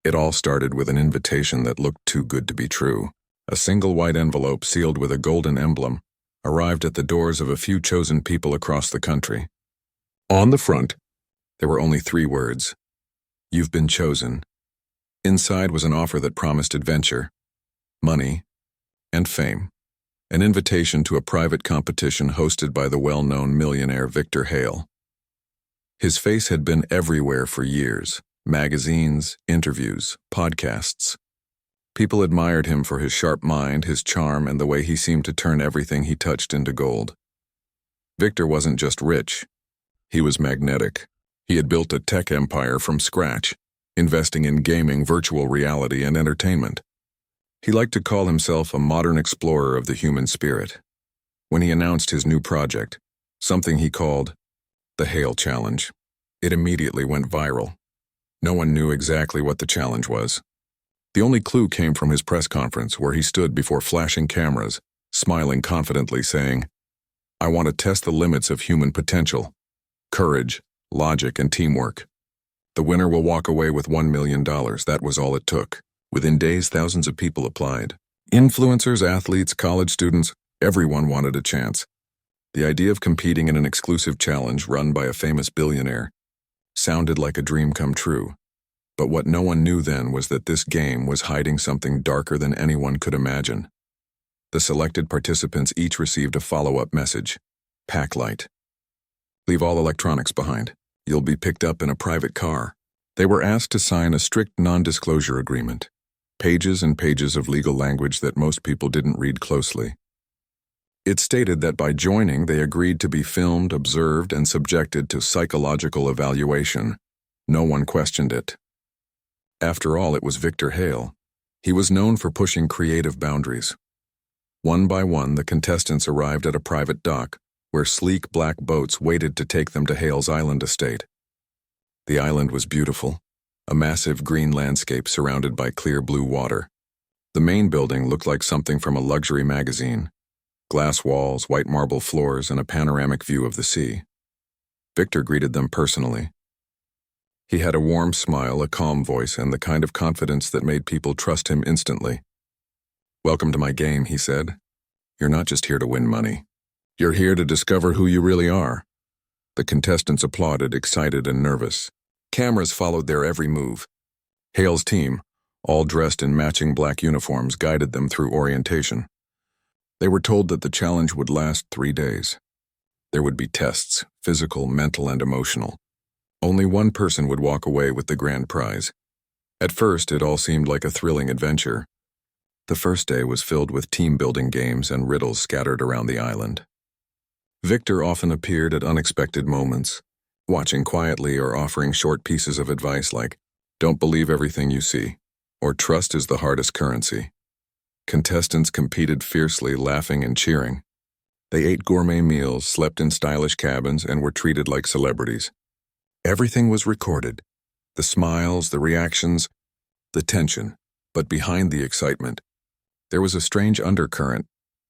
It all started with an invitation that looked too good to be true. A single white envelope sealed with a golden emblem arrived at the doors of a few chosen people across the country. On the front, there were only 3 words: "You've been chosen." Inside was an offer that promised adventure, money, and fame. An invitation to a private competition hosted by the well-known millionaire Victor Hale. His face had been everywhere for years: magazines, interviews, podcasts. People admired him for his sharp mind, his charm, and the way he seemed to turn everything he touched into gold. Victor wasn't just rich. He was magnetic. He had built a tech empire from scratch, investing in gaming, virtual reality, and entertainment. He liked to call himself a modern explorer of the human spirit. When he announced his new project, something he called the Hale Challenge, it immediately went viral. No one knew exactly what the challenge was. The only clue came from his press conference, where he stood before flashing cameras, smiling confidently, saying, "I want to test the limits of human potential, courage, logic, and teamwork. The winner will walk away with $1 million. That was all it took. Within days, thousands of people applied. Influencers, athletes, college students, everyone wanted a chance. The idea of competing in an exclusive challenge run by a famous billionaire sounded like a dream come true. But what no one knew then was that this game was hiding something darker than anyone could imagine. The selected participants each received a follow-up message: "Pack light. Leave all electronics behind. You'll be picked up in a private car." They were asked to sign a strict non-disclosure agreement. Pages and pages of legal language that most people didn't read closely. It stated that by joining, they agreed to be filmed, observed, and subjected to psychological evaluation. No one questioned it. After all, it was Victor Hale. He was known for pushing creative boundaries. One by one, the contestants arrived at a private dock, where sleek black boats waited to take them to Hale's island estate. The island was beautiful, a massive green landscape surrounded by clear blue water. The main building looked like something from a luxury magazine: glass walls, white marble floors, and a panoramic view of the sea. Victor greeted them personally. He had a warm smile, a calm voice, and the kind of confidence that made people trust him instantly. "Welcome to my game," he said. "You're not just here to win money. You're here to discover who you really are." The contestants applauded, excited and nervous. Cameras followed their every move. Hale's team, all dressed in matching black uniforms, guided them through orientation. They were told that the challenge would last 3 days. There would be tests: physical, mental, and emotional. Only one person would walk away with the grand prize. At first, it all seemed like a thrilling adventure. The first day was filled with team-building games and riddles scattered around the island. Victor often appeared at unexpected moments, watching quietly or offering short pieces of advice like, "Don't believe everything you see," or "Trust is the hardest currency." Contestants competed fiercely, laughing and cheering. They ate gourmet meals, slept in stylish cabins, and were treated like celebrities. Everything was recorded: the smiles, the reactions, the tension. But behind the excitement, there was a strange undercurrent,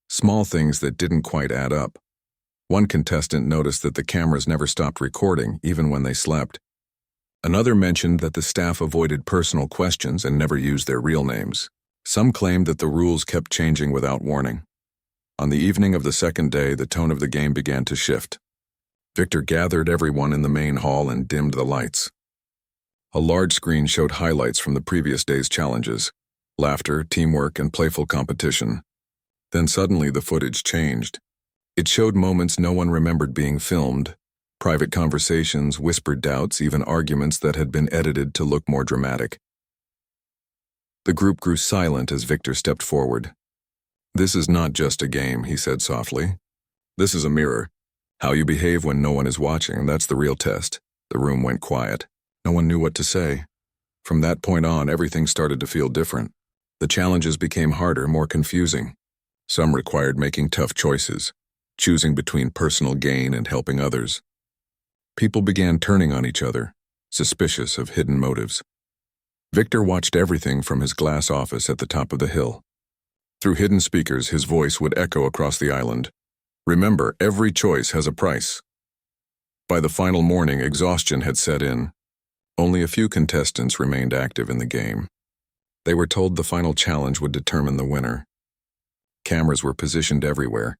small things that didn't quite add up. One contestant noticed that the cameras never stopped recording, even when they slept. Another mentioned that the staff avoided personal questions and never used their real names. Some claimed that the rules kept changing without warning. On the evening of the second day, the tone of the game began to shift. Victor gathered everyone in the main hall and dimmed the lights. A large screen showed highlights from the previous day's challenges: laughter, teamwork, and playful competition. Then suddenly the footage changed. It showed moments no one remembered being filmed: private conversations, whispered doubts, even arguments that had been edited to look more dramatic. The group grew silent as Victor stepped forward. "This is not just a game," he said softly. "This is a mirror. How you behave when no one is watching, that's the real test." The room went quiet. No one knew what to say. From that point on, everything started to feel different. The challenges became harder, more confusing. Some required making tough choices, choosing between personal gain and helping others. People began turning on each other, suspicious of hidden motives. Victor watched everything from his glass office at the top of the hill. Through hidden speakers, his voice would echo across the island: "Remember, every choice has a price." By the final morning, exhaustion had set in. Only a few contestants remained active in the game. They were told the final challenge would determine the winner. Cameras were positioned everywhere,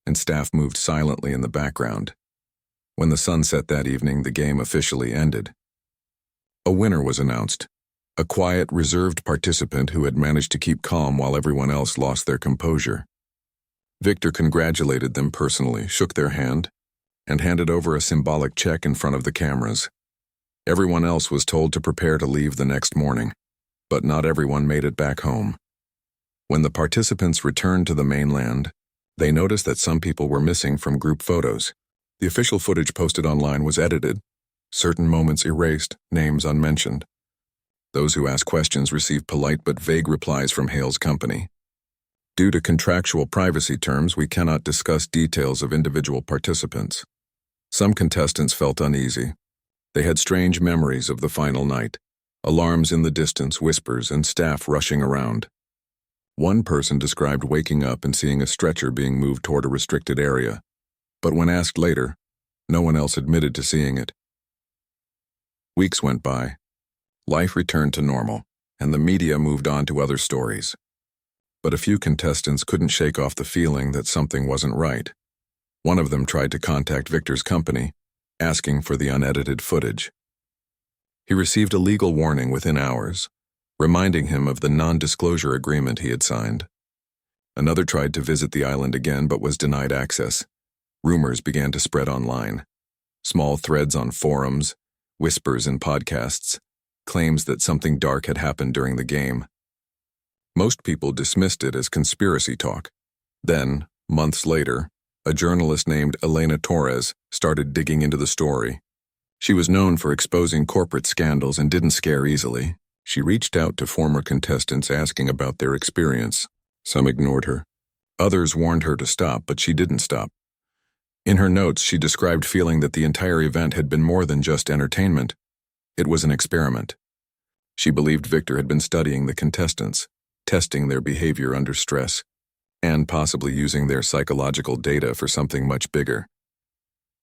and staff moved silently in the background. When the sun set that evening, the game officially ended. A winner was announced, a quiet, reserved participant who had managed to keep calm while everyone else lost their composure. Victor congratulated them personally, shook their hand, and handed over a symbolic check in front of the cameras. Everyone else was told to prepare to leave the next morning, but not everyone made it back home. When the participants returned to the mainland, they noticed that some people were missing from group photos. The official footage posted online was edited, certain moments erased, names unmentioned. Those who asked questions received polite but vague replies from Hale's company. Due to contractual privacy terms, we cannot discuss details of individual participants. Some contestants felt uneasy. They had strange memories of the final night, alarms in the distance, whispers, and staff rushing around. One person described waking up and seeing a stretcher being moved toward a restricted area, but when asked later, no one else admitted to seeing it. Weeks went by. Life returned to normal, and the media moved on to other stories. But a few contestants couldn't shake off the feeling that something wasn't right. One of them tried to contact Victor's company, asking for the unedited footage. He received a legal warning within hours, reminding him of the non-disclosure agreement he had signed. Another tried to visit the island again but was denied access. Rumors began to spread online. Small threads on forums, whispers in podcasts, claims that something dark had happened during the game. Most people dismissed it as conspiracy talk. Then, months later, a journalist named Elena Torres started digging into the story. She was known for exposing corporate scandals and didn't scare easily. She reached out to former contestants asking about their experience. Some ignored her. Others warned her to stop, but she didn't stop. In her notes, she described feeling that the entire event had been more than just entertainment. It was an experiment. She believed Victor had been studying the contestants, testing their behavior under stress, and possibly using their psychological data for something much bigger.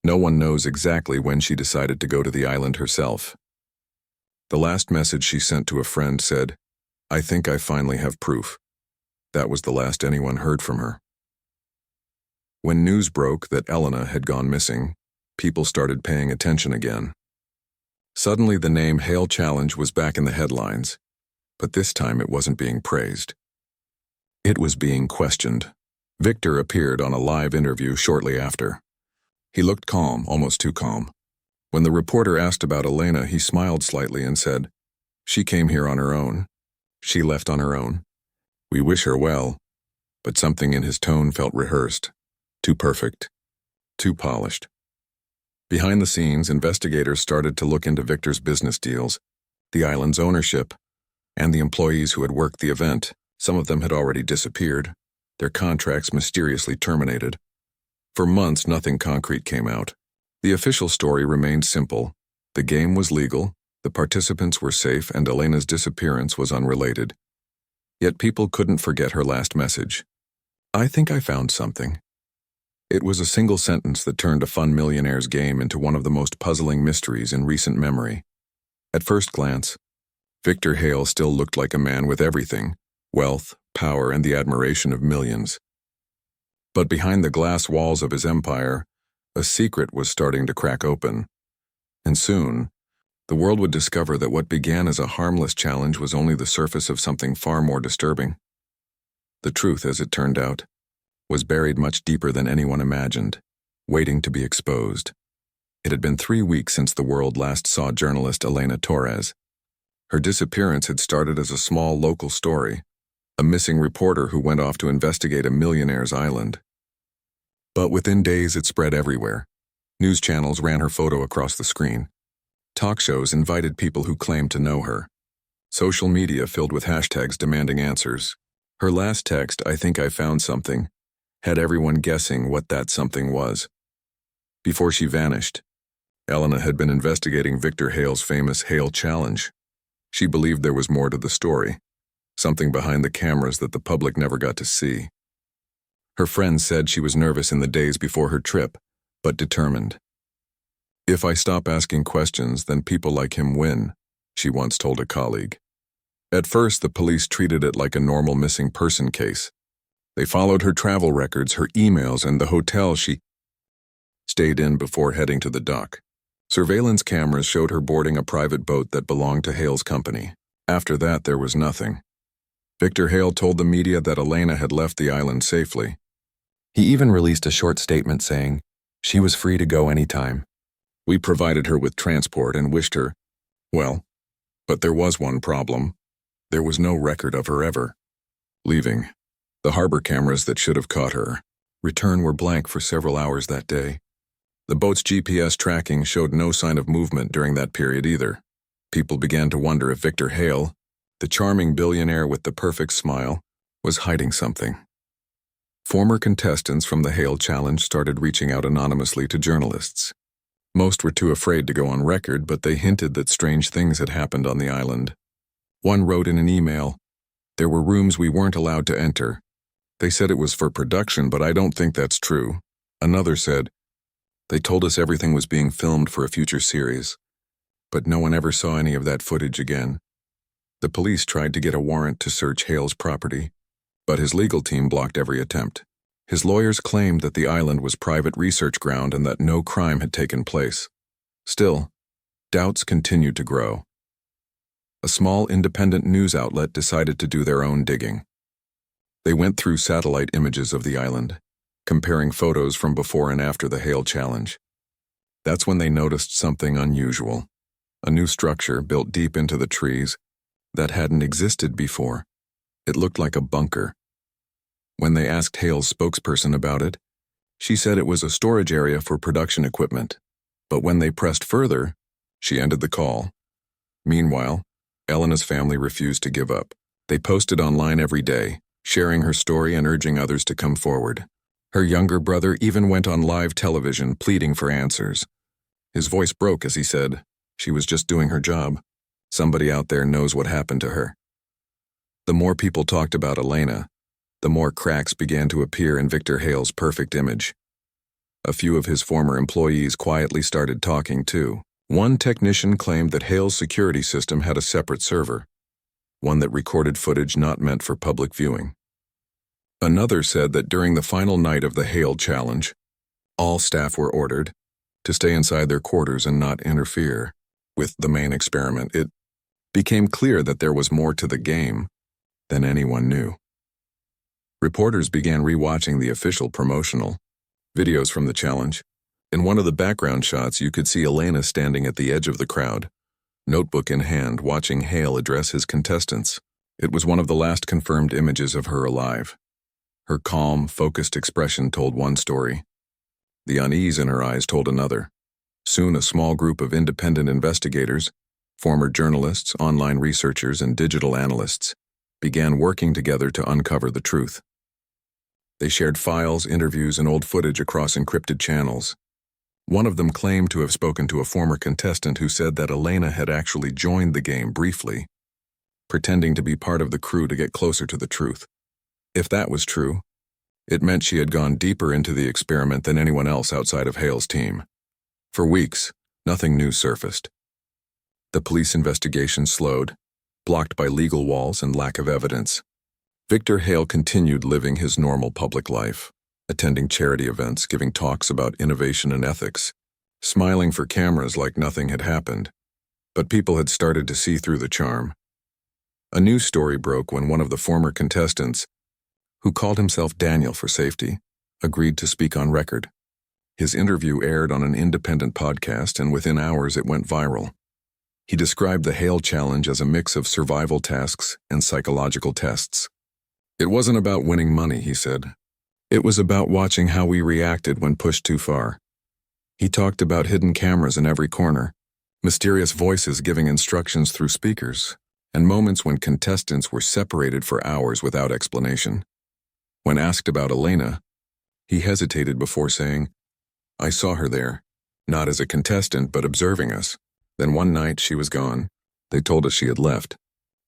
No one knows exactly when she decided to go to the island herself. The last message she sent to a friend said, "I think I finally have proof." That was the last anyone heard from her. When news broke that Elena had gone missing, people started paying attention again. Suddenly the name Hale Challenge was back in the headlines, but this time it wasn't being praised. It was being questioned. Victor appeared on a live interview shortly after. He looked calm, almost too calm. When the reporter asked about Elena, he smiled slightly and said, "She came here on her own. She left on her own. We wish her well," but something in his tone felt rehearsed, too perfect, too polished. Behind the scenes, investigators started to look into Victor's business deals, the island's ownership, and the employees who had worked the event. Some of them had already disappeared, their contracts mysteriously terminated. For months, nothing concrete came out. The official story remained simple. The game was legal, the participants were safe, and Elena's disappearance was unrelated. Yet people couldn't forget her last message. "I think I found something." It was a single sentence that turned a fun Millionaire's game into one of the most puzzling mysteries in recent memory. At first glance, Victor Hale still looked like a man with everything: wealth, power, and the admiration of millions. But behind the glass walls of his empire, a secret was starting to crack open. And soon, the world would discover that what began as a harmless challenge was only the surface of something far more disturbing. The truth, as it turned out, was buried much deeper than anyone imagined, waiting to be exposed. It had been 3 weeks since the world last saw journalist Elena Torres. Her disappearance had started as a small local story, a missing reporter who went off to investigate a millionaire's island. But within days it spread everywhere. News channels ran her photo across the screen. Talk shows invited people who claimed to know her. Social media filled with hashtags demanding answers. Her last text, "I think I found something," had everyone guessing what that something was. Before she vanished, Elena had been investigating Victor Hale's famous Hale Challenge. She believed there was more to the story, something behind the cameras that the public never got to see. Her friends said she was nervous in the days before her trip, but determined. "If I stop asking questions, then people like him win," she once told a colleague. At first, the police treated it like a normal missing person case. They followed her travel records, her emails, and the hotel she stayed in before heading to the dock. Surveillance cameras showed her boarding a private boat that belonged to Hale's company. After that, there was nothing. Victor Hale told the media that Elena had left the island safely. He even released a short statement saying she was free to go anytime. We provided her with transport and wished her well, but there was one problem. There was no record of her ever leaving. The harbor cameras that should have caught her return were blank for several hours that day. The boat's GPS tracking showed no sign of movement during that period either. People began to wonder if Victor Hale, the charming billionaire with the perfect smile, was hiding something. Former contestants from the Hale Challenge started reaching out anonymously to journalists. Most were too afraid to go on record, but they hinted that strange things had happened on the island. One wrote in an email, "There were rooms we weren't allowed to enter. They said it was for production, but I don't think that's true." Another said, "They told us everything was being filmed for a future series, but no one ever saw any of that footage again." The police tried to get a warrant to search Hale's property, but his legal team blocked every attempt. His lawyers claimed that the island was private research ground and that no crime had taken place. Still, doubts continued to grow. A small independent news outlet decided to do their own digging. They went through satellite images of the island, comparing photos from before and after the Hale Challenge. That's when they noticed something unusual. A new structure built deep into the trees that hadn't existed before. It looked like a bunker. When they asked Hale's spokesperson about it, she said it was a storage area for production equipment. But when they pressed further, she ended the call. Meanwhile, Elena's family refused to give up. They posted online every day, sharing her story and urging others to come forward. Her younger brother even went on live television pleading for answers. His voice broke as he said, "She was just doing her job. Somebody out there knows what happened to her." The more people talked about Elena, the more cracks began to appear in Victor Hale's perfect image. A few of his former employees quietly started talking too. One technician claimed that Hale's security system had a separate server, one that recorded footage not meant for public viewing. Another said that during the final night of the Hale Challenge, all staff were ordered to stay inside their quarters and not interfere with the main experiment. It became clear that there was more to the game than anyone knew. Reporters began rewatching the official promotional videos from the challenge. In one of the background shots, you could see Elena standing at the edge of the crowd, notebook in hand, watching Hale address his contestants. It was one of the last confirmed images of her alive. Her calm, focused expression told one story. The unease in her eyes told another. Soon, a small group of independent investigators, former journalists, online researchers, and digital analysts, began working together to uncover the truth. They shared files, interviews, and old footage across encrypted channels. One of them claimed to have spoken to a former contestant who said that Elena had actually joined the game briefly, pretending to be part of the crew to get closer to the truth. If that was true, it meant she had gone deeper into the experiment than anyone else outside of Hale's team. For weeks, nothing new surfaced. The police investigation slowed, blocked by legal walls and lack of evidence. Victor Hale continued living his normal public life, attending charity events, giving talks about innovation and ethics, smiling for cameras like nothing had happened. But people had started to see through the charm. A news story broke when one of the former contestants, who called himself Daniel for safety, agreed to speak on record. His interview aired on an independent podcast, and within hours it went viral. He described the Hale Challenge as a mix of survival tasks and psychological tests. "It wasn't about winning money," he said. "It was about watching how we reacted when pushed too far." He talked about hidden cameras in every corner, mysterious voices giving instructions through speakers, and moments when contestants were separated for hours without explanation. When asked about Elena, he hesitated before saying, "I saw her there, not as a contestant but observing us. Then one night she was gone. They told us she had left.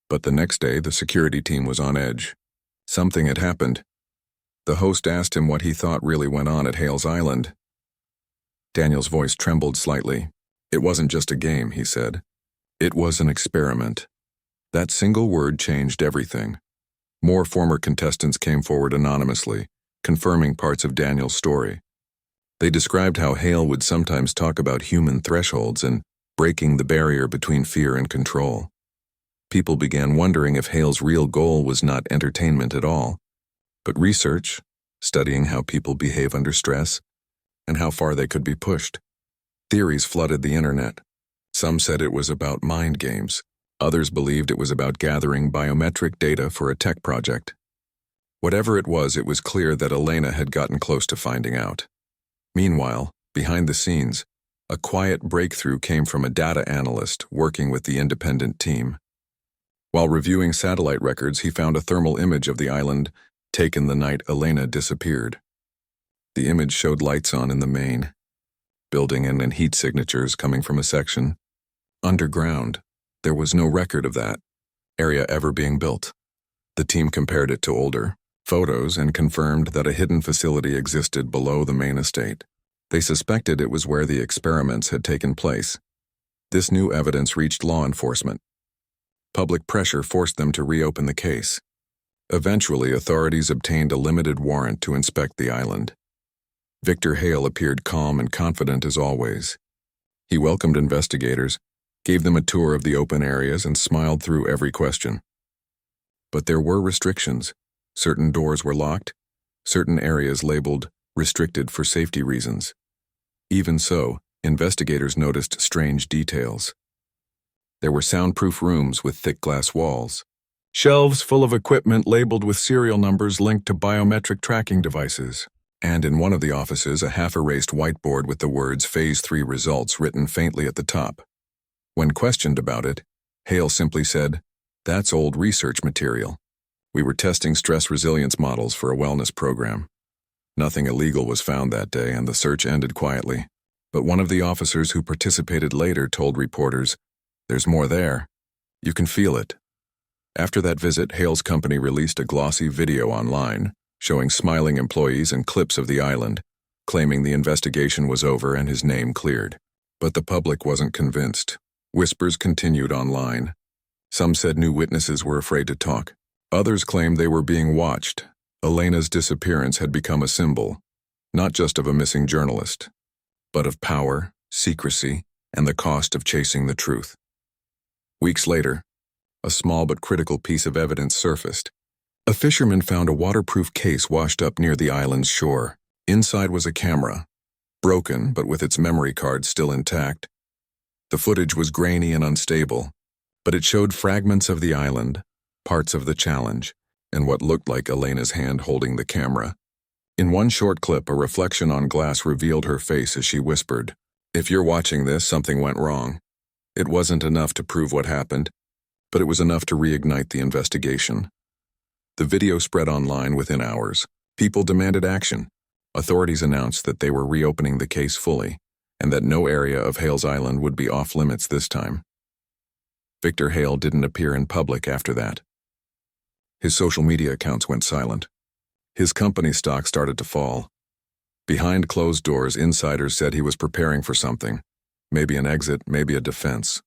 But the next day the security team was on edge. Something had happened." The host asked him what he thought really went on at Hale's Island. Daniel's voice trembled slightly. "It wasn't just a game," he said. It was an experiment. That single word changed everything. More former contestants came forward anonymously, confirming parts of Daniel's story. They described how Hale would sometimes talk about human thresholds and breaking the barrier between fear and control. People began wondering if Hale's real goal was not entertainment at all, but research, studying how people behave under stress, and how far they could be pushed. Theories flooded the internet. Some said it was about mind games. Others believed it was about gathering biometric data for a tech project. Whatever it was clear that Elena had gotten close to finding out. Meanwhile, behind the scenes, a quiet breakthrough came from a data analyst working with the independent team. While reviewing satellite records, he found a thermal image of the island taken the night Elena disappeared. The image showed lights on in the main building and heat signatures coming from a section underground. There was no record of that area ever being built. The team compared it to older photos and confirmed that a hidden facility existed below the main estate. They suspected it was where the experiments had taken place. This new evidence reached law enforcement. Public pressure forced them to reopen the case. Eventually, authorities obtained a limited warrant to inspect the island. Victor Hale appeared calm and confident as always. He welcomed investigators, gave them a tour of the open areas, and smiled through every question. But there were restrictions. Certain doors were locked, certain areas labeled restricted for safety reasons. Even so, investigators noticed strange details. There were soundproof rooms with thick glass walls, shelves full of equipment labeled with serial numbers linked to biometric tracking devices, and in one of the offices a half-erased whiteboard with the words Phase 3 results written faintly at the top. When questioned about it, Hale simply said, "That's old research material. We were testing stress resilience models for a wellness program." Nothing illegal was found that day, and the search ended quietly. But one of the officers who participated later told reporters, "There's more there. You can feel it." After that visit, Hale's company released a glossy video online, showing smiling employees and clips of the island, claiming the investigation was over and his name cleared. But the public wasn't convinced. Whispers continued online. Some said new witnesses were afraid to talk. Others claimed they were being watched. Elena's disappearance had become a symbol, not just of a missing journalist, but of power, secrecy, and the cost of chasing the truth. Weeks later, a small but critical piece of evidence surfaced. A fisherman found a waterproof case washed up near the island's shore. Inside was a camera, broken but with its memory card still intact. The footage was grainy and unstable, but it showed fragments of the island, parts of the challenge, and what looked like Elena's hand holding the camera. In one short clip, a reflection on glass revealed her face as she whispered, "If you're watching this, something went wrong." It wasn't enough to prove what happened, but it was enough to reignite the investigation. The video spread online within hours. People demanded action. Authorities announced that they were reopening the case fully, and that no area of Hale's Island would be off-limits this time. Victor Hale didn't appear in public after that. His social media accounts went silent. His company stock started to fall. Behind closed doors, insiders said he was preparing for something. Maybe an exit, maybe a defense.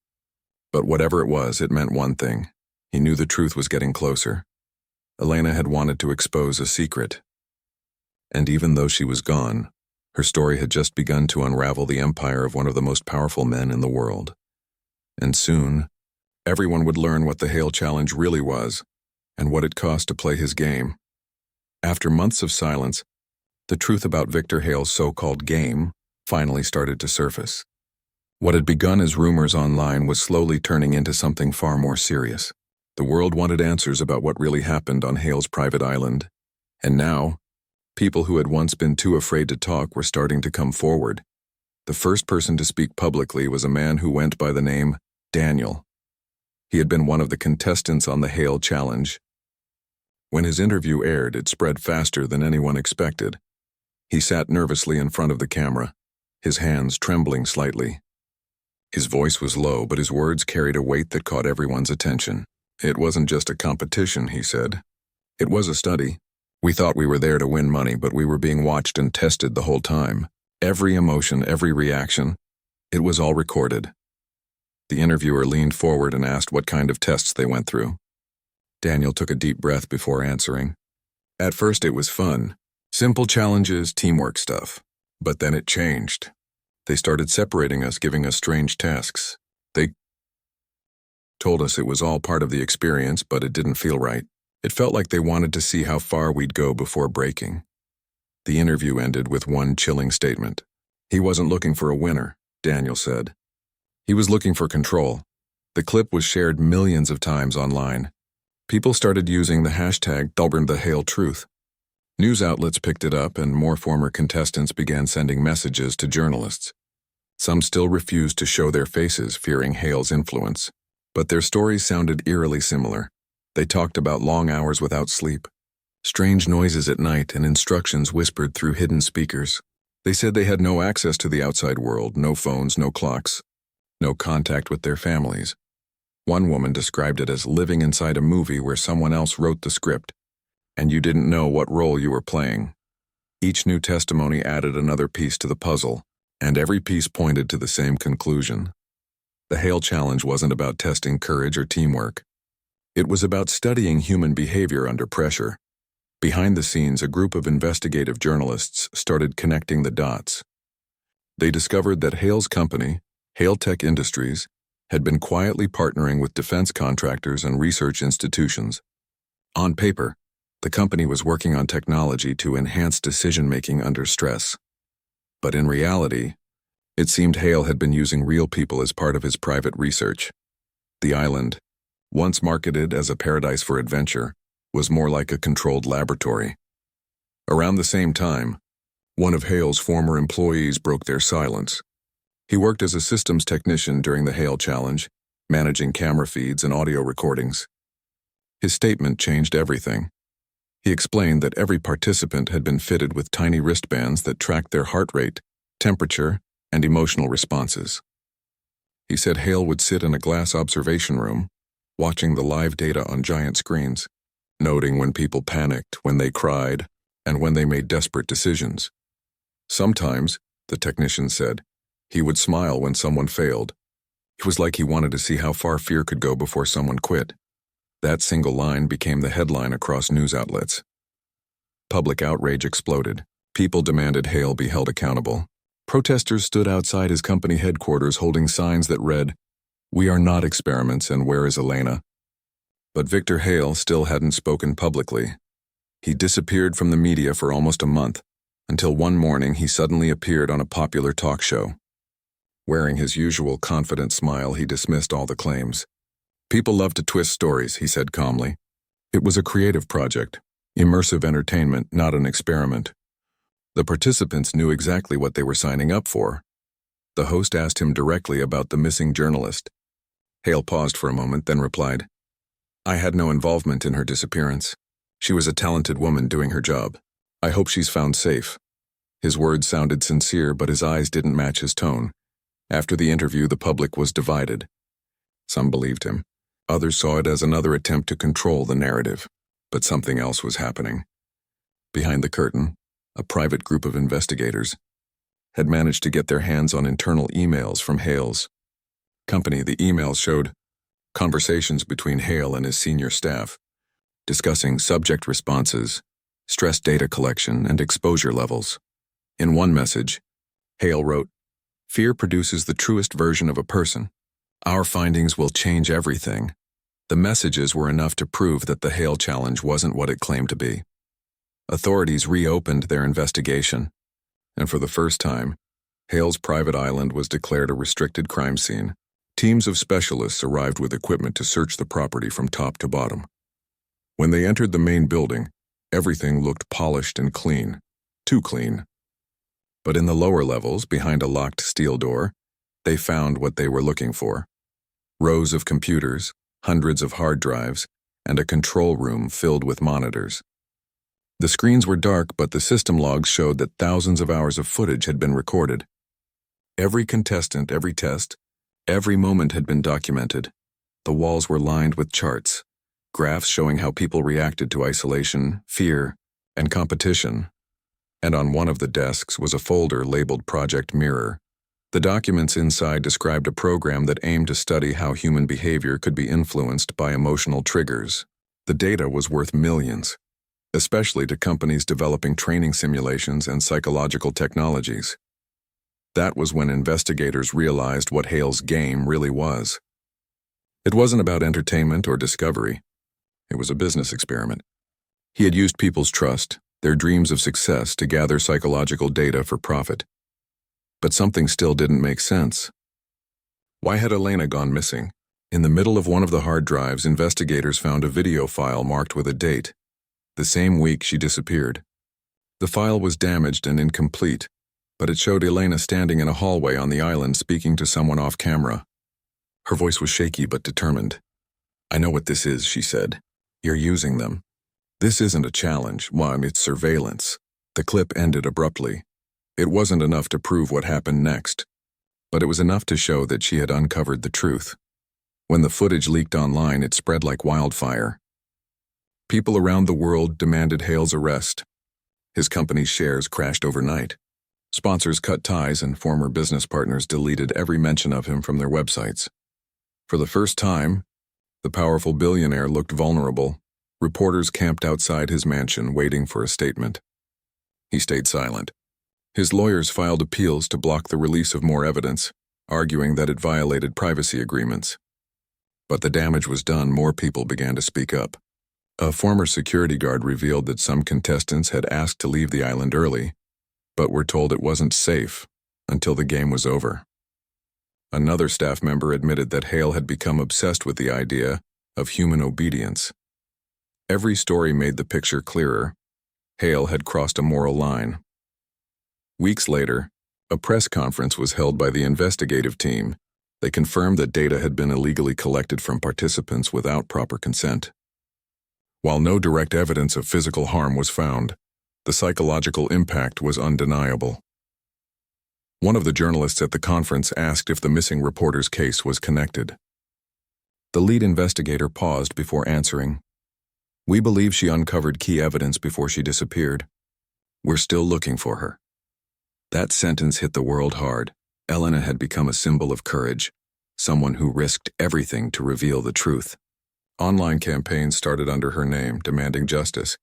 But whatever it was, it meant one thing. He knew the truth was getting closer. Elena had wanted to expose a secret. And even though she was gone, her story had just begun to unravel the empire of one of the most powerful men in the world. And soon, everyone would learn what the Hale Challenge really was, and what it cost to play his game. After months of silence, the truth about Victor Hale's so-called game finally started to surface. What had begun as rumors online was slowly turning into something far more serious. The world wanted answers about what really happened on Hale's private island, and now, people who had once been too afraid to talk were starting to come forward. The first person to speak publicly was a man who went by the name Daniel. He had been one of the contestants on the Hale Challenge. When his interview aired, it spread faster than anyone expected. He sat nervously in front of the camera, his hands trembling slightly. His voice was low, but his words carried a weight that caught everyone's attention. "It wasn't just a competition," he said. "It was a study. We thought we were there to win money, but we were being watched and tested the whole time. Every emotion, every reaction, it was all recorded." The interviewer leaned forward and asked what kind of tests they went through. Daniel took a deep breath before answering. At first it was fun. Simple challenges, teamwork stuff. But then it changed. They started separating us, giving us strange tasks. They told us it was all part of the experience, but it didn't feel right. It felt like they wanted to see how far we'd go before breaking. The interview ended with one chilling statement. He wasn't looking for a winner, Daniel said. He was looking for control. The clip was shared millions of times online. People started using the hashtag #TheHaleTruth. News outlets picked it up, and more former contestants began sending messages to journalists. Some still refused to show their faces, fearing Hale's influence. But their stories sounded eerily similar. They talked about long hours without sleep, strange noises at night, and instructions whispered through hidden speakers. They said they had no access to the outside world, no phones, no clocks, no contact with their families. One woman described it as living inside a movie where someone else wrote the script, and you didn't know what role you were playing. Each new testimony added another piece to the puzzle, and every piece pointed to the same conclusion. The Hale Challenge wasn't about testing courage or teamwork. It was about studying human behavior under pressure. Behind the scenes, a group of investigative journalists started connecting the dots. They discovered that Hale's company, Hale Tech Industries, had been quietly partnering with defense contractors and research institutions. On paper, the company was working on technology to enhance decision-making under stress. But in reality, it seemed Hale had been using real people as part of his private research. The island, once marketed as a paradise for adventure, was more like a controlled laboratory. Around the same time, one of Hale's former employees broke their silence. He worked as a systems technician during the Hale Challenge, managing camera feeds and audio recordings. His statement changed everything. He explained that every participant had been fitted with tiny wristbands that tracked their heart rate, temperature, and emotional responses. He said Hale would sit in a glass observation room, watching the live data on giant screens, noting when people panicked, when they cried, and when they made desperate decisions. Sometimes, the technician said, he would smile when someone failed. It was like he wanted to see how far fear could go before someone quit. That single line became the headline across news outlets. Public outrage exploded. People demanded Hale be held accountable. Protesters stood outside his company headquarters holding signs that read, "We are not experiments, and where is Elena?" But Victor Hale still hadn't spoken publicly. He disappeared from the media for almost a month, until one morning he suddenly appeared on a popular talk show. Wearing his usual confident smile, he dismissed all the claims. "People love to twist stories," he said calmly. It was a creative project, immersive entertainment, not an experiment. The participants knew exactly what they were signing up for. The host asked him directly about the missing journalist. Hale paused for a moment, then replied, "I had no involvement in her disappearance. She was a talented woman doing her job. I hope she's found safe." His words sounded sincere, but his eyes didn't match his tone. After the interview, the public was divided. Some believed him. Others saw it as another attempt to control the narrative. But something else was happening. Behind the curtain, a private group of investigators had managed to get their hands on internal emails from Hale's company. The emails showed conversations between Hale and his senior staff, discussing subject responses, stress data collection, and exposure levels. In one message, Hale wrote, "Fear produces the truest version of a person. Our findings will change everything." The messages were enough to prove that the Hale Challenge wasn't what it claimed to be. Authorities reopened their investigation, and for the first time, Hale's private island was declared a restricted crime scene. Teams of specialists arrived with equipment to search the property from top to bottom. When they entered the main building, everything looked polished and clean, too clean. But in the lower levels, behind a locked steel door, they found what they were looking for. Rows of computers, hundreds of hard drives, and a control room filled with monitors. The screens were dark, but the system logs showed that thousands of hours of footage had been recorded. Every contestant, every test, every moment had been documented. The walls were lined with charts, graphs showing how people reacted to isolation, fear, and competition. And on one of the desks was a folder labeled Project Mirror, The documents inside described a program that aimed to study how human behavior could be influenced by emotional triggers. The data was worth millions, especially to companies developing training simulations and psychological technologies. That was when investigators realized what Hale's game really was. It wasn't about entertainment or discovery. It was a business experiment. He had used people's trust, their dreams of success, to gather psychological data for profit. But something still didn't make sense. Why had Elena gone missing? In the middle of one of the hard drives, investigators found a video file marked with a date. The same week she disappeared. The file was damaged and incomplete, but it showed Elena standing in a hallway on the island speaking to someone off camera. Her voice was shaky but determined. "I know what this is," she said. "You're using them. This isn't a challenge, it's surveillance." The clip ended abruptly. It wasn't enough to prove what happened next, but it was enough to show that she had uncovered the truth. When the footage leaked online, it spread like wildfire. People around the world demanded Hale's arrest. His company's shares crashed overnight. Sponsors cut ties and former business partners deleted every mention of him from their websites. For the first time, the powerful billionaire looked vulnerable. Reporters camped outside his mansion waiting for a statement. He stayed silent. His lawyers filed appeals to block the release of more evidence, arguing that it violated privacy agreements. But the damage was done. More people began to speak up. A former security guard revealed that some contestants had asked to leave the island early, but were told it wasn't safe until the game was over. Another staff member admitted that Hale had become obsessed with the idea of human obedience. Every story made the picture clearer. Hale had crossed a moral line. Weeks later, a press conference was held by the investigative team. They confirmed that data had been illegally collected from participants without proper consent. While no direct evidence of physical harm was found, the psychological impact was undeniable. One of the journalists at the conference asked if the missing reporter's case was connected. The lead investigator paused before answering. "We believe she uncovered key evidence before she disappeared. We're still looking for her." That sentence hit the world hard. Elena had become a symbol of courage, someone who risked everything to reveal the truth. Online campaigns started under her name, demanding justice.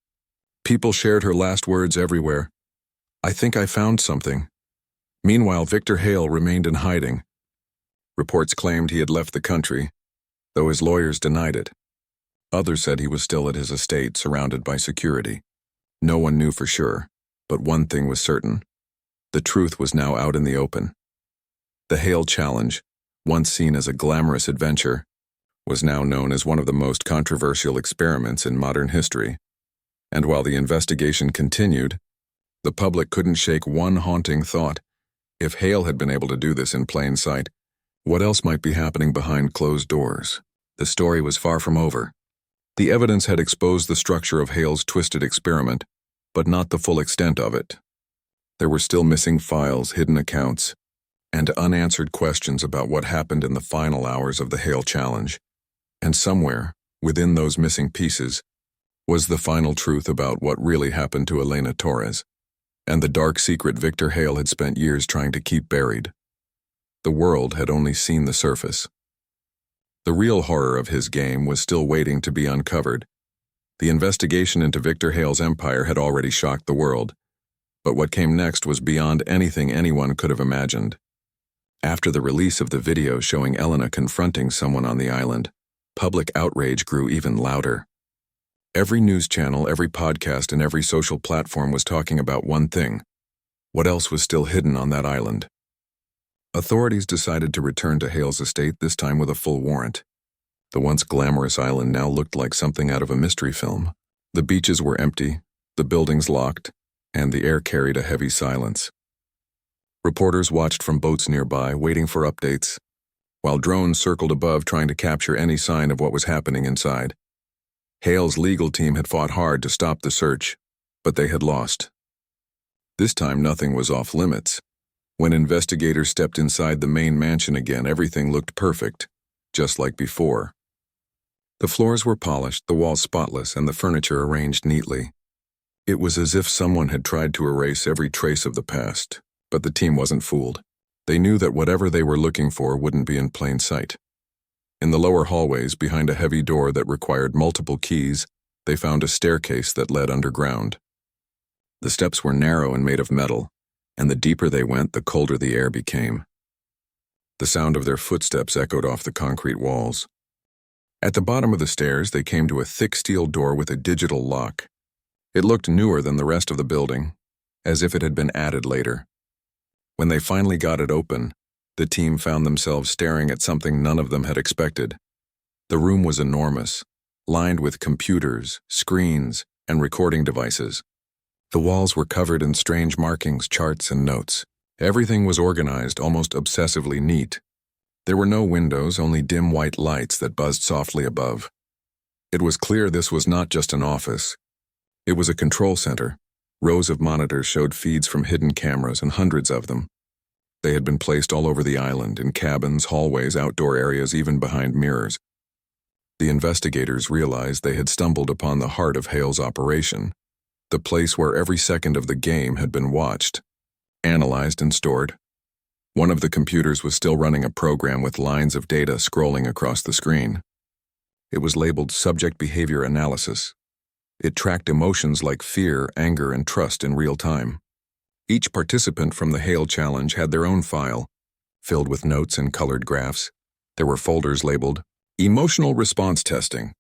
People shared her last words everywhere. "I think I found something." Meanwhile, Victor Hale remained in hiding. Reports claimed he had left the country, though his lawyers denied it. Others said he was still at his estate, surrounded by security. No one knew for sure, but one thing was certain. The truth was now out in the open. The Hale Challenge, once seen as a glamorous adventure, was now known as one of the most controversial experiments in modern history. And while the investigation continued, the public couldn't shake one haunting thought. If Hale had been able to do this in plain sight, what else might be happening behind closed doors? The story was far from over. The evidence had exposed the structure of Hale's twisted experiment, but not the full extent of it. There were still missing files, hidden accounts, and unanswered questions about what happened in the final hours of the Hale Challenge. And somewhere, within those missing pieces, was the final truth about what really happened to Elena Torres, and the dark secret Victor Hale had spent years trying to keep buried. The world had only seen the surface. The real horror of his game was still waiting to be uncovered. The investigation into Victor Hale's empire had already shocked the world, but what came next was beyond anything anyone could have imagined. After the release of the video showing Elena confronting someone on the island, public outrage grew even louder. Every news channel, every podcast, and every social platform was talking about one thing: what else was still hidden on that island? Authorities decided to return to Hale's estate, this time with a full warrant. The once glamorous island now looked like something out of a mystery film. The beaches were empty, the buildings locked, and the air carried a heavy silence. Reporters watched from boats nearby, waiting for updates, while drones circled above trying to capture any sign of what was happening inside. Hale's legal team had fought hard to stop the search, but they had lost. This time nothing was off limits. When investigators stepped inside the main mansion again, everything looked perfect, just like before. The floors were polished, the walls spotless, and the furniture arranged neatly. It was as if someone had tried to erase every trace of the past, but the team wasn't fooled. They knew that whatever they were looking for wouldn't be in plain sight. In the lower hallways, behind a heavy door that required multiple keys, they found a staircase that led underground. The steps were narrow and made of metal, and the deeper they went, the colder the air became. The sound of their footsteps echoed off the concrete walls. At the bottom of the stairs, they came to a thick steel door with a digital lock. It looked newer than the rest of the building, as if it had been added later. When they finally got it open, the team found themselves staring at something none of them had expected. The room was enormous, lined with computers, screens, and recording devices. The walls were covered in strange markings, charts, and notes. Everything was organized, almost obsessively neat. There were no windows, only dim white lights that buzzed softly above. It was clear this was not just an office. It was a control center. Rows of monitors showed feeds from hidden cameras, and hundreds of them. They had been placed all over the island, in cabins, hallways, outdoor areas, even behind mirrors. The investigators realized they had stumbled upon the heart of Hale's operation, the place where every second of the game had been watched, analyzed, and stored. One of the computers was still running a program with lines of data scrolling across the screen. It was labeled Subject Behavior Analysis. It tracked emotions like fear, anger, and trust in real time. Each participant from the Hale Challenge had their own file, filled with notes and colored graphs. There were folders labeled Emotional Response Testing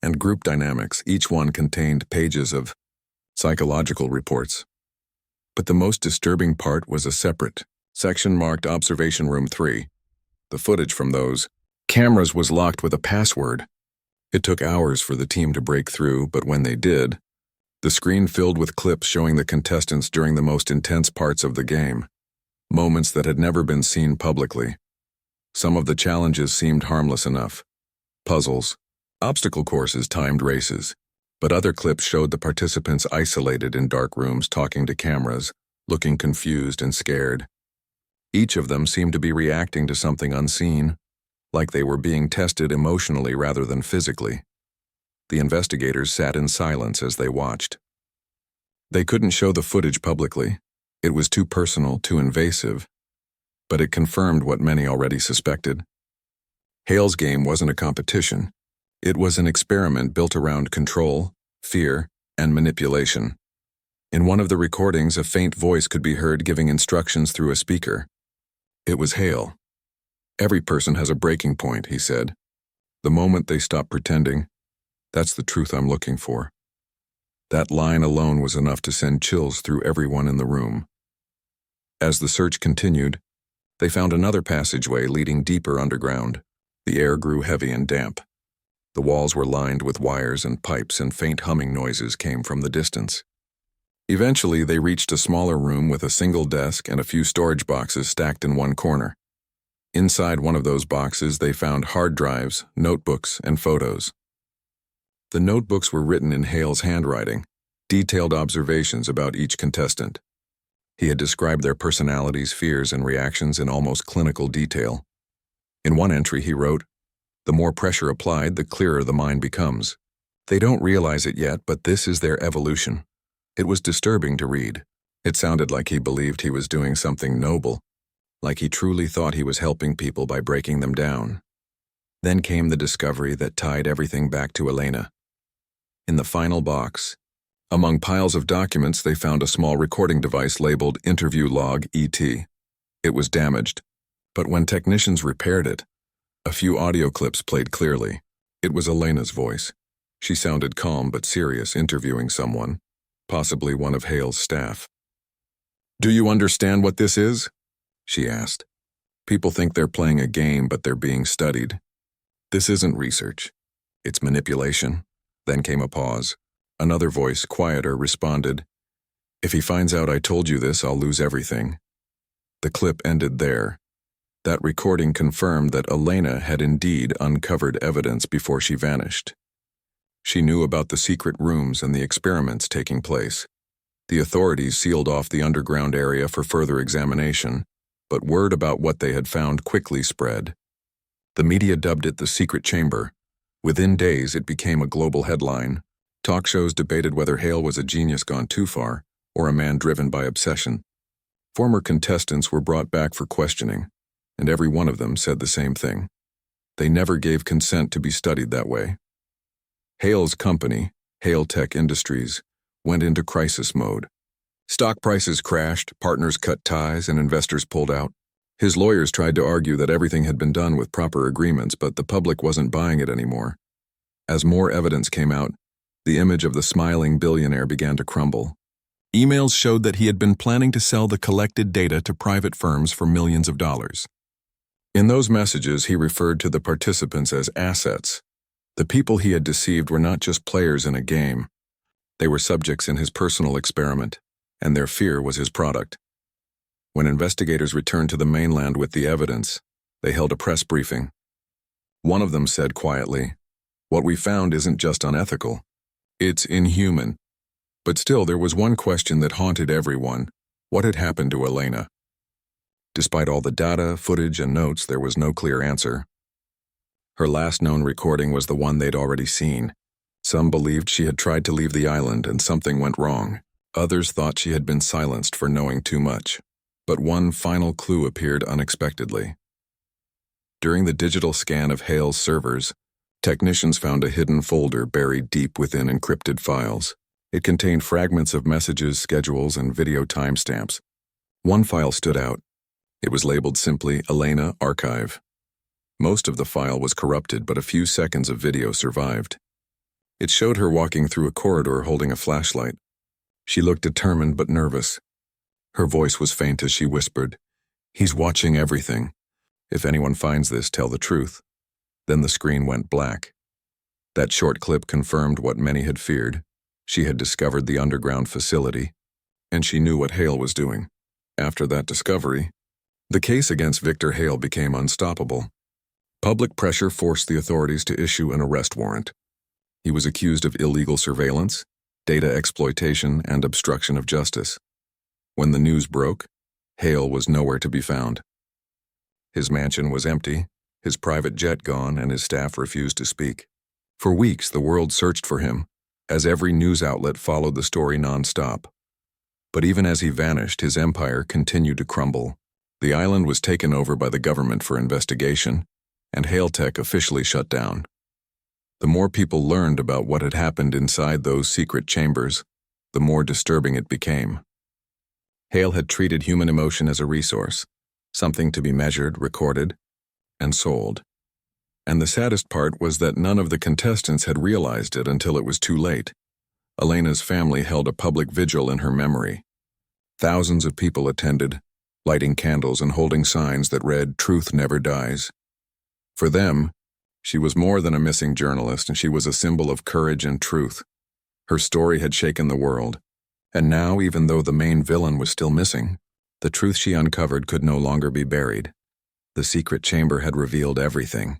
and Group Dynamics. Each one contained pages of psychological reports. But the most disturbing part was a separate section marked Observation Room 3. The footage from those cameras was locked with a password. It took hours for the team to break through, but when they did, the screen filled with clips showing the contestants during the most intense parts of the game, moments that had never been seen publicly. Some of the challenges seemed harmless enough. Puzzles, obstacle courses, timed races. But other clips showed the participants isolated in dark rooms talking to cameras, looking confused and scared. Each of them seemed to be reacting to something unseen, like they were being tested emotionally rather than physically. The investigators sat in silence as they watched. They couldn't show the footage publicly. It was too personal, too invasive. But it confirmed what many already suspected. Hale's game wasn't a competition. It was an experiment built around control, fear, and manipulation. In one of the recordings, a faint voice could be heard giving instructions through a speaker. It was Hale. "Every person has a breaking point," he said. "The moment they stop pretending, that's the truth I'm looking for." That line alone was enough to send chills through everyone in the room. As the search continued, they found another passageway leading deeper underground. The air grew heavy and damp. The walls were lined with wires and pipes, and faint humming noises came from the distance. Eventually, they reached a smaller room with a single desk and a few storage boxes stacked in one corner. Inside one of those boxes, they found hard drives, notebooks, and photos. The notebooks were written in Hale's handwriting, detailed observations about each contestant. He had described their personalities, fears, and reactions in almost clinical detail. In one entry, he wrote, "The more pressure applied, the clearer the mind becomes. They don't realize it yet, but this is their evolution." It was disturbing to read. It sounded like he believed he was doing something noble, like he truly thought he was helping people by breaking them down. Then came the discovery that tied everything back to Elena. In the final box, among piles of documents, they found a small recording device labeled Interview Log ET. It was damaged, but when technicians repaired it, a few audio clips played clearly. It was Elena's voice. She sounded calm but serious, interviewing someone, possibly one of Hale's staff. "Do you understand what this is?" she asked. "People think they're playing a game, but they're being studied. This isn't research. It's manipulation." Then came a pause. Another voice, quieter, responded, "If he finds out I told you this, I'll lose everything." The clip ended there. That recording confirmed that Elena had indeed uncovered evidence before she vanished. She knew about the secret rooms and the experiments taking place. The authorities sealed off the underground area for further examination, but word about what they had found quickly spread. The media dubbed it the secret chamber. Within days, it became a global headline. Talk shows debated whether Hale was a genius gone too far or a man driven by obsession. Former contestants were brought back for questioning, and every one of them said the same thing. They never gave consent to be studied that way. Hale's company, HOA Industries, went into crisis mode. Stock prices crashed, partners cut ties, and investors pulled out. His lawyers tried to argue that everything had been done with proper agreements, but the public wasn't buying it anymore. As more evidence came out, the image of the smiling billionaire began to crumble. Emails showed that he had been planning to sell the collected data to private firms for millions of dollars. In those messages, he referred to the participants as assets. The people he had deceived were not just players in a game. They were subjects in his personal experiment, and their fear was his product. When investigators returned to the mainland with the evidence, they held a press briefing. One of them said quietly, "What we found isn't just unethical. It's inhuman." But still, there was one question that haunted everyone. What had happened to Elena? Despite all the data, footage, and notes, there was no clear answer. Her last known recording was the one they'd already seen. Some believed she had tried to leave the island and something went wrong. Others thought she had been silenced for knowing too much. But one final clue appeared unexpectedly. During the digital scan of Hale's servers, technicians found a hidden folder buried deep within encrypted files. It contained fragments of messages, schedules, and video timestamps. One file stood out. It was labeled simply Elena Archive. Most of the file was corrupted, but a few seconds of video survived. It showed her walking through a corridor holding a flashlight. She looked determined but nervous. Her voice was faint as she whispered, "He's watching everything. If anyone finds this, tell the truth." Then the screen went black. That short clip confirmed what many had feared. She had discovered the underground facility, and she knew what Hale was doing. After that discovery, the case against Victor Hale became unstoppable. Public pressure forced the authorities to issue an arrest warrant. He was accused of illegal surveillance, data exploitation, and obstruction of justice. When the news broke, Hale was nowhere to be found. His mansion was empty, his private jet gone, and his staff refused to speak. For weeks, the world searched for him, as every news outlet followed the story nonstop. But even as he vanished, his empire continued to crumble. The island was taken over by the government for investigation, and Hale Tech officially shut down. The more people learned about what had happened inside those secret chambers, the more disturbing it became. Hale had treated human emotion as a resource, something to be measured, recorded, and sold. And the saddest part was that none of the contestants had realized it until it was too late. Elena's family held a public vigil in her memory. Thousands of people attended, lighting candles and holding signs that read, "Truth never dies." For them, she was more than a missing journalist, and she was a symbol of courage and truth. Her story had shaken the world, and now, even though the main villain was still missing, the truth she uncovered could no longer be buried. The secret chamber had revealed everything.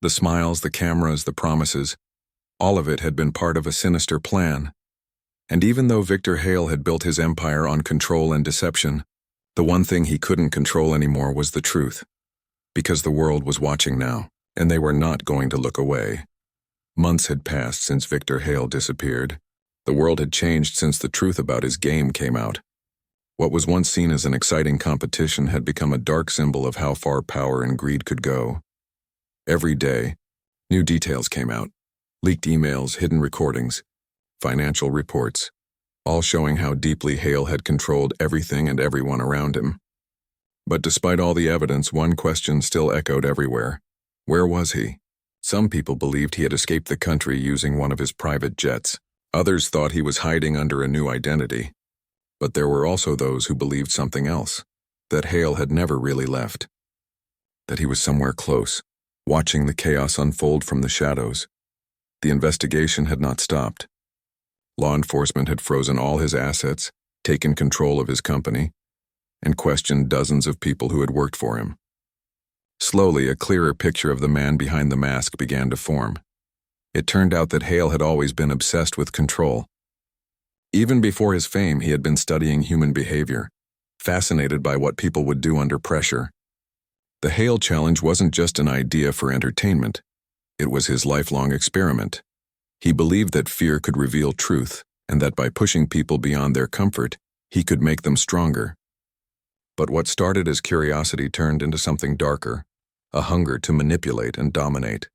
The smiles, the cameras, the promises, all of it had been part of a sinister plan. And even though Victor Hale had built his empire on control and deception, the one thing he couldn't control anymore was the truth. Because the world was watching now, and they were not going to look away. Months had passed since Victor Hale disappeared. The world had changed since the truth about his game came out. What was once seen as an exciting competition had become a dark symbol of how far power and greed could go. Every day, new details came out. Leaked emails, hidden recordings, financial reports, all showing how deeply Hale had controlled everything and everyone around him. But despite all the evidence, one question still echoed everywhere. Where was he? Some people believed he had escaped the country using one of his private jets. Others thought he was hiding under a new identity. But there were also those who believed something else, that Hale had never really left. That he was somewhere close, watching the chaos unfold from the shadows. The investigation had not stopped. Law enforcement had frozen all his assets, taken control of his company, and questioned dozens of people who had worked for him. Slowly, a clearer picture of the man behind the mask began to form. It turned out that Hale had always been obsessed with control. Even before his fame, he had been studying human behavior, fascinated by what people would do under pressure. The Hale Challenge wasn't just an idea for entertainment. It was his lifelong experiment. He believed that fear could reveal truth, and that by pushing people beyond their comfort, he could make them stronger. But what started as curiosity turned into something darker, a hunger to manipulate and dominate.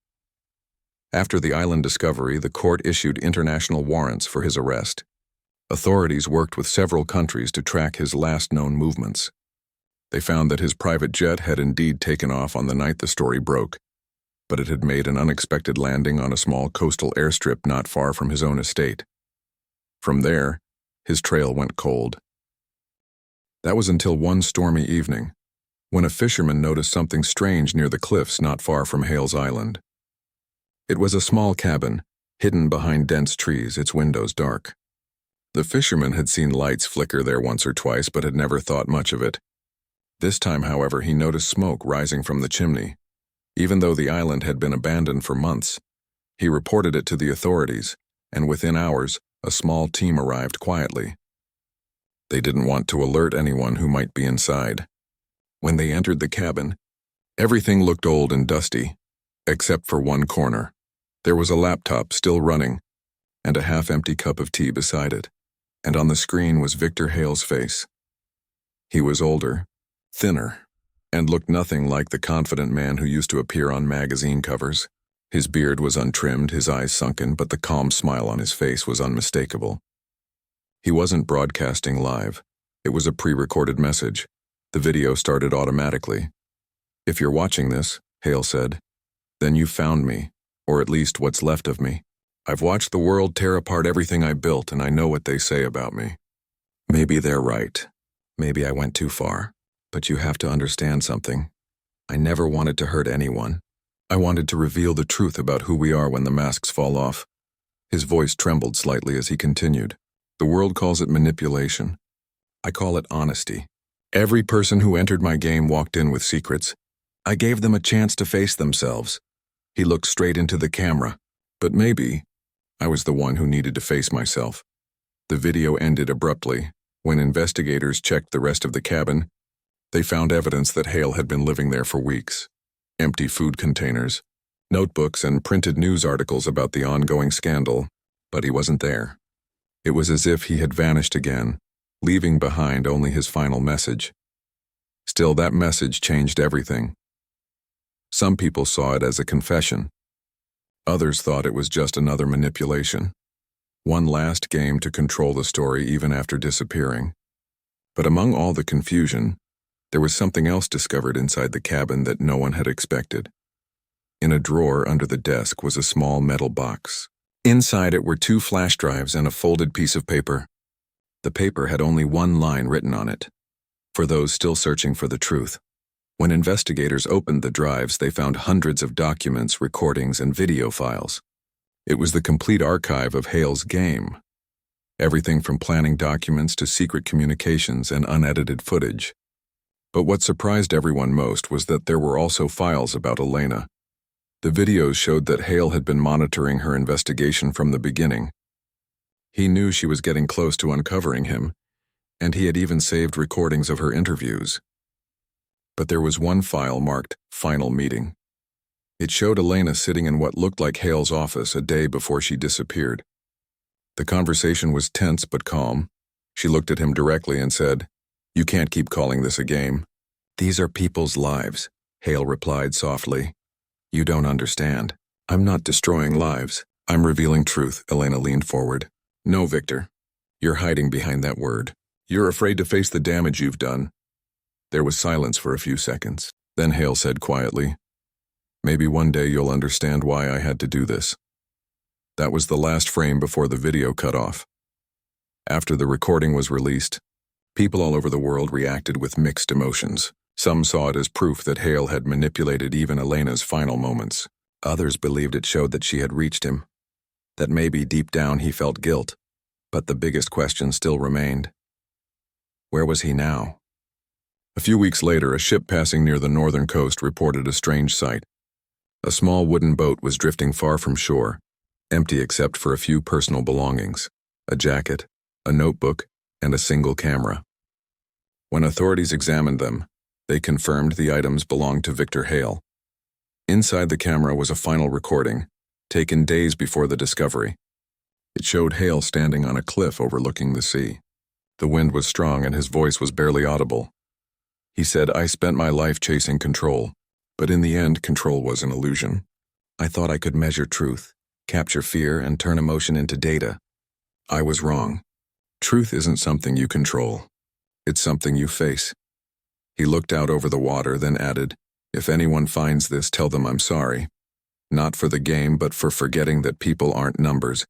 After the island discovery, the court issued international warrants for his arrest. Authorities worked with several countries to track his last known movements. They found that his private jet had indeed taken off on the night the story broke, but it had made an unexpected landing on a small coastal airstrip not far from his own estate. From there, his trail went cold. That was until one stormy evening, when a fisherman noticed something strange near the cliffs not far from Hale's Island. It was a small cabin, hidden behind dense trees, its windows dark. The fisherman had seen lights flicker there once or twice, but had never thought much of it. This time, however, he noticed smoke rising from the chimney. Even though the island had been abandoned for months, he reported it to the authorities, and within hours, a small team arrived quietly. They didn't want to alert anyone who might be inside. When they entered the cabin, everything looked old and dusty, except for one corner. There was a laptop still running, and a half-empty cup of tea beside it, and on the screen was Victor Hale's face. He was older, thinner, and looked nothing like the confident man who used to appear on magazine covers. His beard was untrimmed, his eyes sunken, but the calm smile on his face was unmistakable. He wasn't broadcasting live. It was a pre-recorded message. The video started automatically. "If you're watching this," Hale said, "then you found me, or at least what's left of me. I've watched the world tear apart everything I built, and I know what they say about me. Maybe they're right. Maybe I went too far. But you have to understand something. I never wanted to hurt anyone. I wanted to reveal the truth about who we are when the masks fall off." His voice trembled slightly as he continued. "The world calls it manipulation. I call it honesty. Every person who entered my game walked in with secrets. I gave them a chance to face themselves." He looked straight into the camera. "But maybe I was the one who needed to face myself." The video ended abruptly. When investigators checked the rest of the cabin, they found evidence that Hale had been living there for weeks. Empty food containers, notebooks, and printed news articles about the ongoing scandal, but he wasn't there. It was as if he had vanished again, leaving behind only his final message. Still, that message changed everything. Some people saw it as a confession. Others thought it was just another manipulation. One last game to control the story even after disappearing. But among all the confusion, there was something else discovered inside the cabin that no one had expected. In a drawer under the desk was a small metal box. Inside it were 2 flash drives and a folded piece of paper. The paper had only one line written on it, for those still searching for the truth. When investigators opened the drives, they found hundreds of documents, recordings, and video files. It was the complete archive of Hale's game. Everything from planning documents to secret communications and unedited footage. But what surprised everyone most was that there were also files about Elena. The videos showed that Hale had been monitoring her investigation from the beginning. He knew she was getting close to uncovering him, and he had even saved recordings of her interviews. But there was one file marked "Final Meeting." It showed Elena sitting in what looked like Hale's office a day before she disappeared. The conversation was tense but calm. She looked at him directly and said, "You can't keep calling this a game. These are people's lives," Hale replied softly. "You don't understand. I'm not destroying lives. I'm revealing truth." Elena leaned forward. "No, Victor. You're hiding behind that word. You're afraid to face the damage you've done." There was silence for a few seconds. Then Hale said quietly, "Maybe one day you'll understand why I had to do this." That was the last frame before the video cut off. After the recording was released, people all over the world reacted with mixed emotions. Some saw it as proof that Hale had manipulated even Elena's final moments. Others believed it showed that she had reached him, that maybe deep down he felt guilt. But the biggest question still remained. Where was he now? A few weeks later, a ship passing near the northern coast reported a strange sight. A small wooden boat was drifting far from shore, empty except for a few personal belongings, a jacket, a notebook, and a single camera. When authorities examined them, they confirmed the items belonged to Victor Hale. Inside the camera was a final recording, taken days before the discovery. It showed Hale standing on a cliff overlooking the sea. The wind was strong and his voice was barely audible. He said, "I spent my life chasing control, but in the end, control was an illusion. I thought I could measure truth, capture fear, and turn emotion into data. I was wrong. Truth isn't something you control. It's something you face." He looked out over the water, then added, "If anyone finds this, tell them I'm sorry. Not for the game, but for forgetting that people aren't numbers.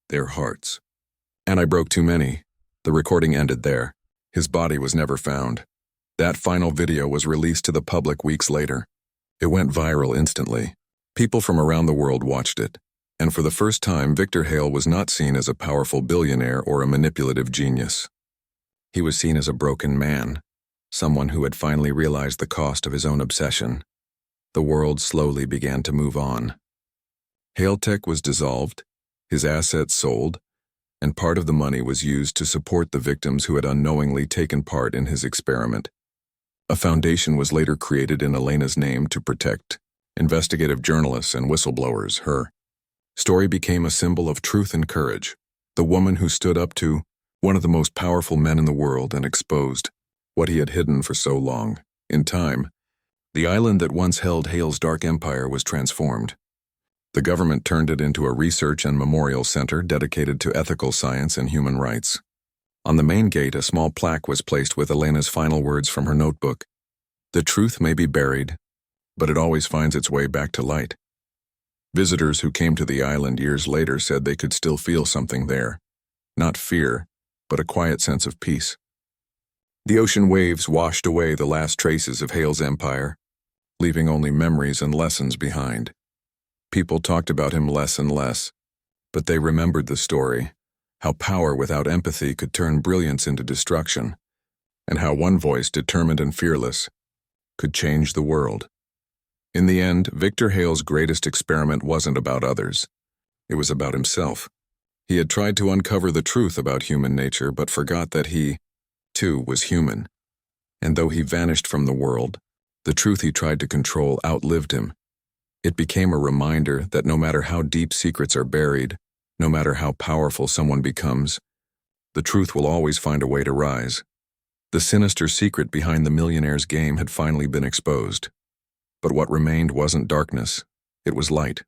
They're hearts." And I broke too many. The recording ended there. His body was never found. That final video was released to the public weeks later. It went viral instantly. People from around the world watched it. And for the first time, Victor Hale was not seen as a powerful billionaire or a manipulative genius. He was seen as a broken man, someone who had finally realized the cost of his own obsession. The world slowly began to move on. Hale Tech was dissolved, his assets sold, and part of the money was used to support the victims who had unknowingly taken part in his experiment. A foundation was later created in Elena's name to protect investigative journalists and whistleblowers. Her story became a symbol of truth and courage, the woman who stood up to one of the most powerful men in the world and exposed what he had hidden for so long. In time, the island that once held Hale's dark empire was transformed. The government turned it into a research and memorial center dedicated to ethical science and human rights. On the main gate, a small plaque was placed with Elena's final words from her notebook. "The truth may be buried, but it always finds its way back to light." Visitors who came to the island years later said they could still feel something there. Not fear, but a quiet sense of peace. The ocean waves washed away the last traces of Hale's empire, leaving only memories and lessons behind. People talked about him less and less, but they remembered the story, how power without empathy could turn brilliance into destruction, and how one voice, determined and fearless, could change the world. In the end, Victor Hale's greatest experiment wasn't about others. It was about himself. He had tried to uncover the truth about human nature, but forgot that he, too, was human. And though he vanished from the world, the truth he tried to control outlived him. It became a reminder that no matter how deep secrets are buried, no matter how powerful someone becomes, the truth will always find a way to rise. The sinister secret behind the Millionaire's game had finally been exposed. But what remained wasn't darkness, it was light.